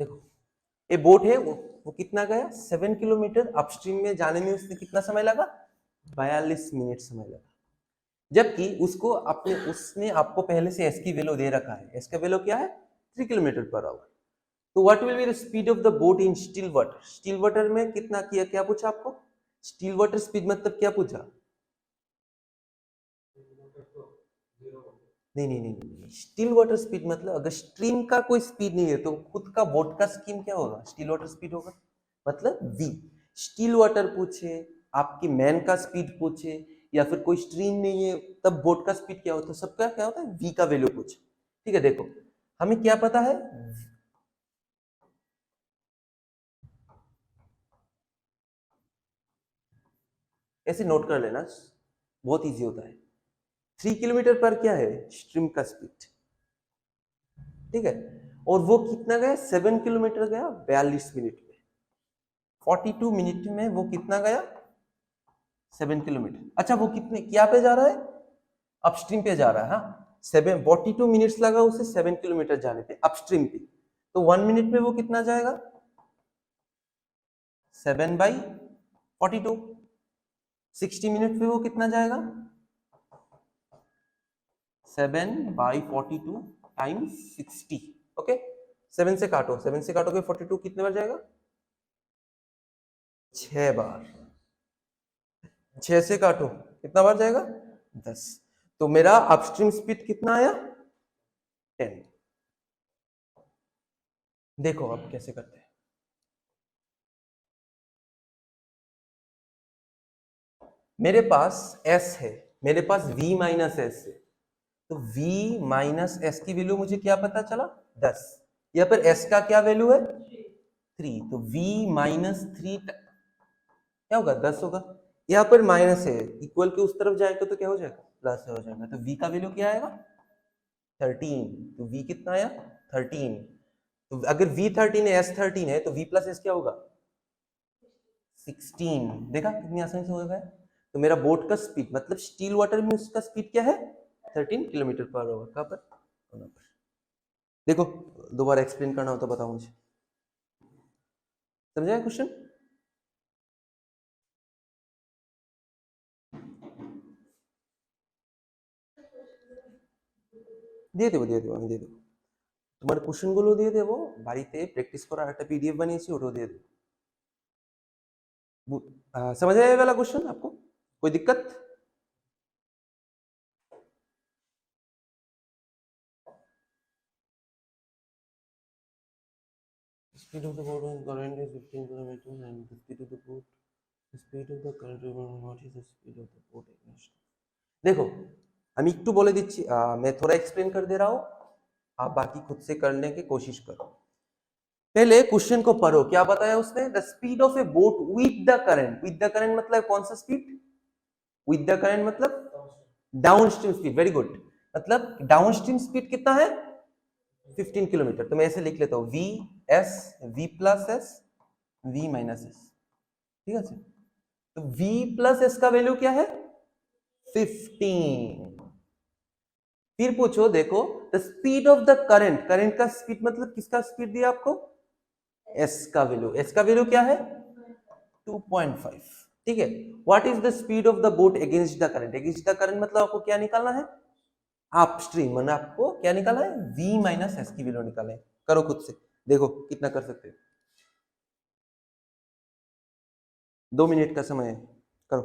देखो ये बोट है, वो कितना गया 7 किलोमीटर, अपस्ट्रीम में जाने में उसने कितना समय लगा 42 मिनट समय लगा। जबकि उसने आपको पहले से एस की वैल्यू दे रखा है, एस का वैल्यू क्या है 3 किलोमीटर पर आवर। तो what will be the speed of the boat in still water, still water में कितना किया, क्या पूछा आपको, स्टिल वाटर स्पीड मतलब क्या पूछा, नहीं, स्टिल वाटर स्पीड मतलब अगर स्ट्रीम का कोई स्पीड नहीं है तो खुद का बोट का स्कीम क्या होगा, स्टिल वाटर स्पीड होगा, मतलब वी। स्टिल वाटर पूछे, आपकी मैन का स्पीड पूछे, या फिर कोई स्ट्रीम नहीं है तब बोट का स्पीड क्या होता है, सबका क्या होता है वी का वैल्यू पूछे। ठीक है, देखो हमें क्या पता है, ऐसे नोट कर लेना, बहुत इजी होता है। 3 किलोमीटर पर क्या है स्ट्रीम का स्पीड, ठीक है, और वो कितना गया 7 किलोमीटर गया 42 मिनट में, 42 मिनट में वो कितना गया 7 किलोमीटर। अच्छा वो कितने क्या पे जा रहा है, अपस्ट्रीम पे जा रहा है, हाँ 42 मिनट्स लगा उसे 7 किलोमीटर जाने पे अपस्ट्रीम पे, तो 1 मिनट में वो कितना जाएगा 7/42, 60 मिनट में वो कितना जाएगा 7/42 टाइम्स 60। ओके 7 से काटो, 7 से काटोगे 42 कितने बार जाएगा 6 बार, 6 से काटो कितना बार जाएगा 10। तो मेरा अपस्ट्रीम स्पीड कितना आया 10। देखो अब कैसे करते हैं, मेरे पास s है, मेरे पास v माइनस एस है, तो v माइनस एस की वैल्यू मुझे क्या पता चला 10, यहाँ पर s का क्या वैल्यू है 3, तो v माइनस 3 क्या होगा 10 होगा, यहाँ पर माइनस है, इक्वल के उस तरफ जाएगा तो क्या हो जाएगा प्लस हो जाएगा, तो v का वैल्यू क्या आएगा 13, तो v कितना आया 13। तो अगर v 13 है s 13 है तो v प्लस एस क्या होगा 16, देखा कितनी आसानी से हो गया। तो मेरा बोट का स्पीड मतलब स्टील वाटर में उसका स्पीड क्या है 13 किलोमीटर पर आवर, कहां पर, देखो दोबारा एक्सप्लेन करना हो तो बताओ मुझे, समझा क्वेश्चन। আমি দিয়ে দেবো, তোমার কোশ্চেন গুলো দিয়ে দেবো, বাড়িতে প্র্যাকটিস করার একটা পিডিএফ বানিয়েছি ওটাও দিয়ে দেবো। समझ आया वाला क्वेश्चन आपको, कोई दिक्कत। Speed of the boat when current is 15 kilometers and the speed of the boat, the speed of the current, what is the speed of the boat against। देखो हम एक तो बोले दीजिए, मैं थोड़ा एक्सप्लेन कर दे रहा हूँ, आप बाकी खुद से करने की कोशिश करो। पहले क्वेश्चन को पढ़ो, क्या बताया उसने, the speed of A boat with the current, with the current मतलब कौन सा स्पीड, विद द करंट मतलब down stream speed, very good, मतलब डाउन स्ट्रीम स्पीड कितना है 15 किलोमीटर। तो मैं ऐसे लिख लेता हूं V S, V plus S, V minus S, ठीक है। तो v प्लस एस का वैल्यू क्या है 15। फिर पूछो, देखो the speed of the current, current का स्पीड मतलब किसका स्पीड दिया आपको s का वैल्यू, s का वैल्यू क्या है 2.5, ठीक है। What is the speed of the boat against the current, against the current मतलब आपको क्या निकालना है अपस्ट्रीम, मतलब आपको क्या निकालना है v माइनस एस की वैल्यू निकालना है। करो खुद से, देखो कितना कर सकते हो, 2 मिनट का समय है, करो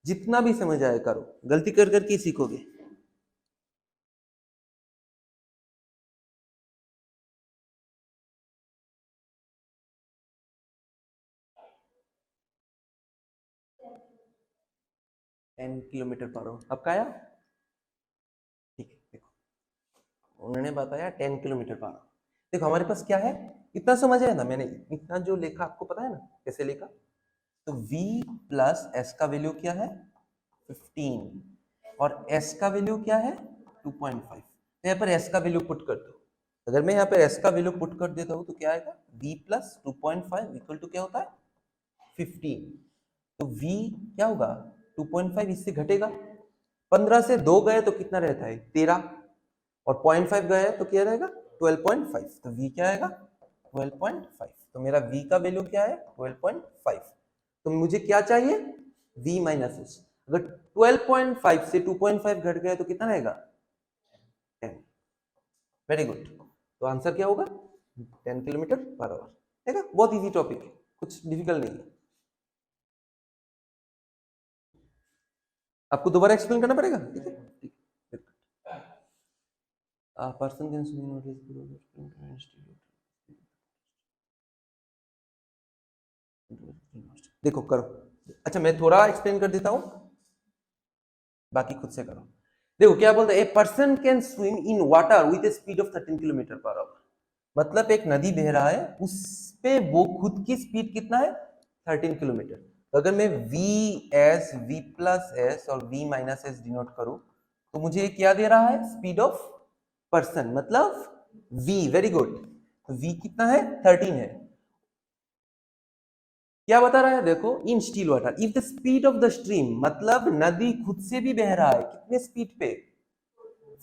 जितना भी समझ आए करो, गलती कर करके ही सीखोगे। टेन किलोमीटर पर आवर अब का आया, ठीक है। देखो उन्होंने बताया 10 किलोमीटर पर आवर, देखो हमारे पास क्या है, इतना समझ आया ना, मैंने इतना जो लिखा आपको पता है ना कैसे लिखा, तो v प्लस एस का वैल्यू क्या है 15 और s का वैल्यू क्या है 2.5, तो यहाँ पर s का वैल्यू पुट कर दो। अगर मैं यहाँ पर s का वैल्यू पुट कर देता हूँ तो क्या आएगा v प्लस 2.5 इक्वल टू क्या होता है 15, तो v क्या होगा 2.5, इससे घटेगा 15 से 2 गए तो कितना रहता है 13, और 0.5 गए तो क्या रहेगा 12.5, तो v क्या आएगा 12.5। तो मेरा v का वैल्यू क्या है 12.5। तो मुझे क्या चाहिए v माइनस एस। अगर 12.5 से 2.5 घट गया तो कितना रहेगा 10। Very good. तो आंसर क्या होगा 10 किलोमीटर पर आवर। ठीक है, बहुत इजी टॉपिक है, कुछ डिफिकल्ट नहीं है। आपको दोबारा एक्सप्लेन करना पड़ेगा, ठीक है। पर्सन कैन स्विम नोटिस देखो करो। अच्छा मैं थोड़ा एक्सप्लेन कर देता हूं, बाकी खुद से करो। देखो क्या बोलते हैं, a person can swim in water with A speed of 13 kilometre per our. मतलब एक नदी बह रहा है, उस पे वो खुद की स्पीड कितना है 13 किलोमीटर। तो अगर मैं v S v plus S और v माइनस एस डिनोट करूं तो मुझे क्या दे रहा है स्पीड ऑफ पर्सन, मतलब v। Very good. v कितना है 13 है। क्या बता रहा है देखो, इन still water if the speed of the stream, मतलब नदी खुद से भी बह रहा है कितने स्पीड पे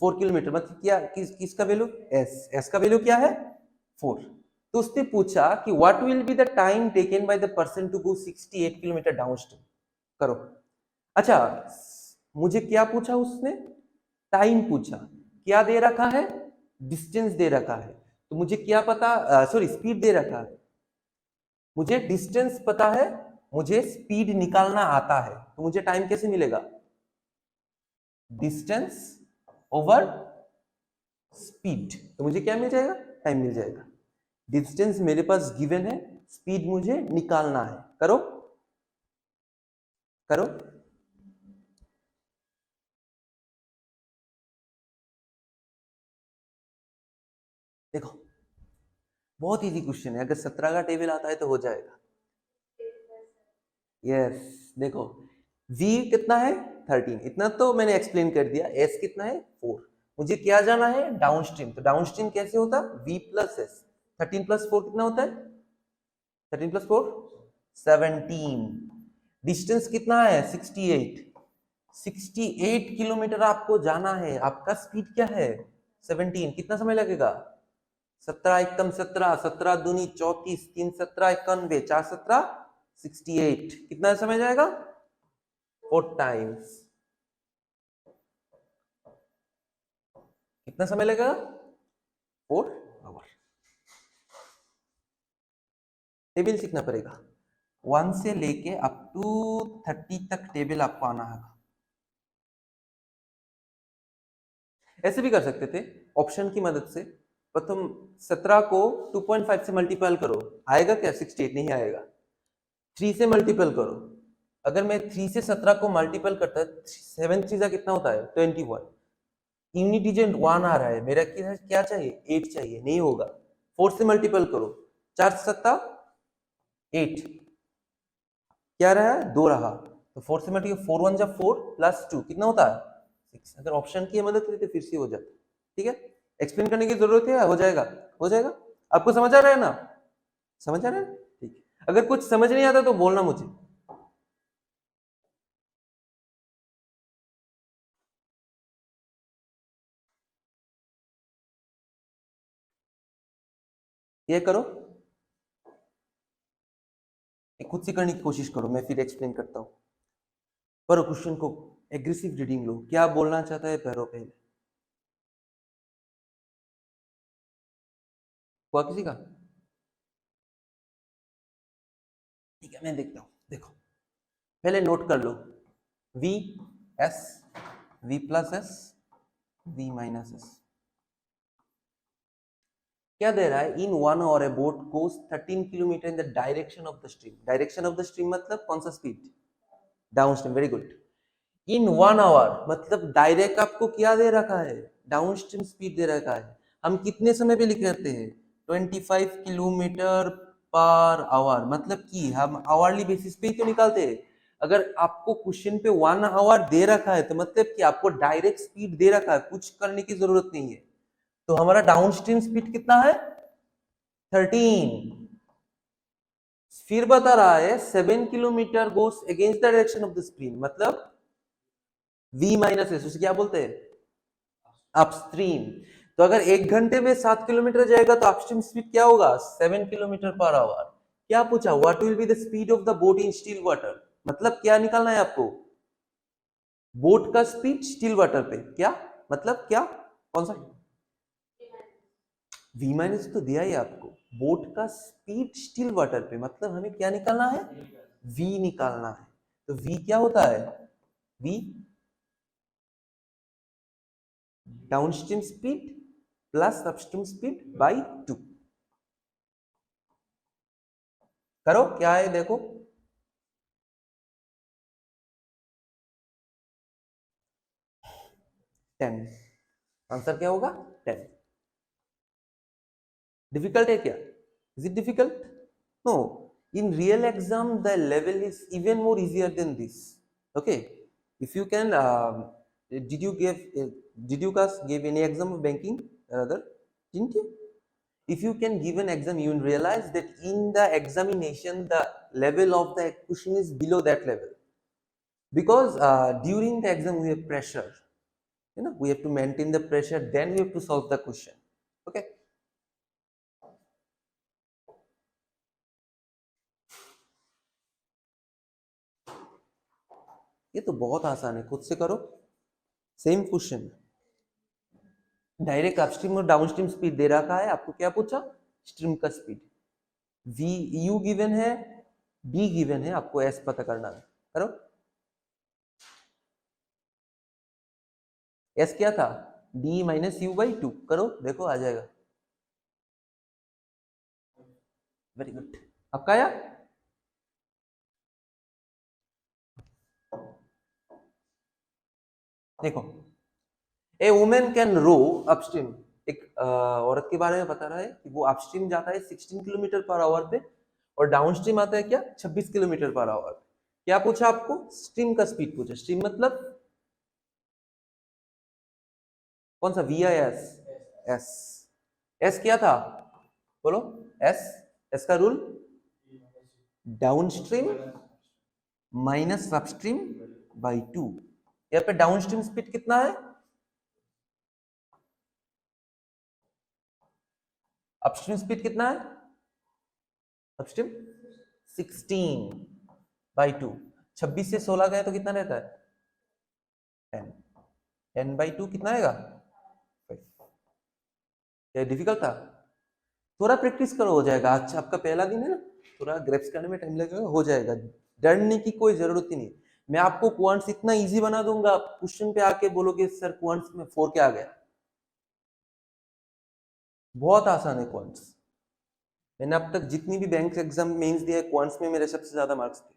4 किलोमीटर। मतलब क्या किसका वैल्यू एस का वैल्यू क्या है 4। तो उसने पूछा कि what will be the time taken by the person to go 68 kilometre downstream. करो। अच्छा मुझे क्या पूछा उसने, टाइम पूछा। क्या दे रखा है डिस्टेंस दे रखा है। तो मुझे क्या पता, सॉरी स्पीड दे रखा है, मुझे डिस्टेंस पता है, मुझे स्पीड निकालना आता है। तो मुझे टाइम कैसे मिलेगा, डिस्टेंस ओवर स्पीड। तो मुझे क्या मिल जाएगा टाइम मिल जाएगा। डिस्टेंस मेरे पास गिवन है, स्पीड मुझे निकालना है। करो करो। देखो बहुत इजी क्वेश्चन है, अगर 17 का टेबल आता है तो हो जाएगा। यस देखो v कितना है 13, इतना तो मैंने एक्सप्लेन कर दिया। s कितना है 4। मुझे क्या जाना है डाउनस्ट्रीम। तो डाउनस्ट्रीम कैसे होता v प्लस एस। 13 प्लस 4 कितना होता है 13 प्लस 4 17। डिस्टेंस कितना है 68। 68 किलोमीटर आपको जाना है, आपका स्पीड क्या है 17। कितना समय लगेगा 17 एकम 17, 17 दूनी 34, 3 17 91, 4 17 68। कितना समय जाएगा 4 टाइम्स। कितना समय लगेगा 4 आवर। टेबल सीखना पड़ेगा 1 से लेके अप टू 30 तक टेबल आपको आना है। ऐसे भी कर सकते थे ऑप्शन की मदद से। प्रथम 17 को 2.5 से मल्टीपल करो, आएगा क्या 68 नहीं आएगा। 3 से मल्टीपल करो, अगर मैं 3 से 17 को मल्टीपल करता 7 3 कितना होता है 21। यूनिट डिजिट 1 आ रहा है, मेरा क्या चाहिए 8 चाहिए, नहीं होगा। 4 से मल्टीपल करो, 4 से 7 8, क्या रहा 2 रहा। तो 4 से मल्टीपल 4 1 जा 4 प्लस 2 कितना होता है 6। अगर ऑप्शन की मदद लेते फिर से हो जाता। ठीक है, एक्सप्लेन करने की जरूरत है, हो जाएगा हो जाएगा। आपको समझ आ रहा है ना, समझ आ रहा है ठीक है। अगर कुछ समझ नहीं आता तो बोलना मुझे। ये करो, खुद से करने की कोशिश करो, मैं फिर एक्सप्लेन करता हूं। पर क्वेश्चन को एग्रेसिव रीडिंग लो, क्या बोलना चाहता है पैरों पहले हुआ किसी का। ठीक है मैं देखता हूं। देखो पहले नोट कर लो, v s v plus S v minus S. क्या दे रहा है, इन 1 और a boat goes 13 kilometre in the direction of the stream. Direction of the stream मतलब कौन सा speed downstream. Very good. In 1 hour मतलब डायरेक्ट आपको क्या दे रखा है डाउन स्ट्रीम स्पीड दे रखा है। हम कितने समय पे लिख रहते हैं 25 किलोमीटर पर आवर, मतलब कि हम आवरली बेसिस पे ही तो निकालते हैं। अगर आपको क्वेश्चन पे 1 आवर दे रखा है तो मतलब कि आपको डायरेक्ट स्पीड दे रखा है, कुछ करने की जरूरत नहीं है। तो हमारा डाउनस्ट्रीम स्पीड कितना है 13। फिर बता रहा है 7 kilometre goes against the direction of the stream, मतलब v माइनस एस, उसे क्या बोलते हैं अपस्ट्रीम। तो तो अगर 1 घंटे में 7 किलोमीटर जाएगा तो अपस्ट्रीम स्पीड क्या होगा? 7 किलोमीटर पर आवर। क्या पूछा? What will be the speed of the boat in still water. मतलब क्या निकालना है आपको? बोट का स्पीड स्टिल वाटर पे। क्या मतलब? क्या कौन सा? v माइनस तो दिया ही आपको। बोट का स्पीड स्टिल वाटर पे, मतलब हमें क्या निकालना है? v निकालना है। तो v क्या होता है? v downstream speed plus upstream speed by 2। करो क्या है देखो। 10। आंसर क्या होगा? 10। डिफिकल्ट है क्या? Is it difficult? No, in real exam the level is even more easier than this. Okay, if you can did you guys give any exam of banking or other? Didn't you? If you can give an exam, you will realize that in the examination the level of the question is below that level, because during the exam we have pressure, we have to maintain the pressure, then we have to solve the question. Okay, ये तो बहुत आसान है, खुद से करो। Same question, direct upstream और downstream speed दे रखा है आपको। क्या पूछा? स्ट्रीम का स्पीड। वी यू गिवन है, बी गिवन है, आपको एस पता करना है। करो। एस क्या था? D minus you by 2। करो देखो आ जाएगा। Very good. आपका आया? देखो, ए वुमेन कैन रो अपस्ट्रीम। एक औरत के बारे में बता रहा है कि वो अपस्ट्रीम जाता है 16 किलोमीटर पर आवर पे, और डाउनस्ट्रीम आता है क्या? 26 किलोमीटर पर आवर। क्या पूछा आपको? स्ट्रीम का स्पीड पूछा। स्ट्रीम मतलब कौन सा? V I S? S. S क्या था? बोलो। एस, एस का rule downstream minus upstream by 2। यहाँ पे डाउनस्ट्रीम स्पीड कितना है? अपस्ट्रीम स्पीड कितना है? Upstream 16 by 2। 26 से 16 गए तो कितना रहता है? 10। 10 बाई 2 कितना आएगा? 5। क्या डिफिकल्ट था? थोड़ा प्रैक्टिस करो, हो जाएगा। अच्छा, आपका पहला दिन है ना, थोड़ा ग्रेप्स करने में टाइम लगेगा, हो जाएगा। डरने की कोई जरूरत ही नहीं। मैं आपको क्वांट्स इतना इजी बना दूंगा, क्वेश्चन पे आके बोलोगे सर क्वांट्स में 4 क्या आ गया। बहुत आसान है क्वांट्स। मैंने अब तक जितनी भी बैंक एग्जाम मेंस दिया है, क्वांट्स में मेरे सबसे ज्यादा मार्क्स थे।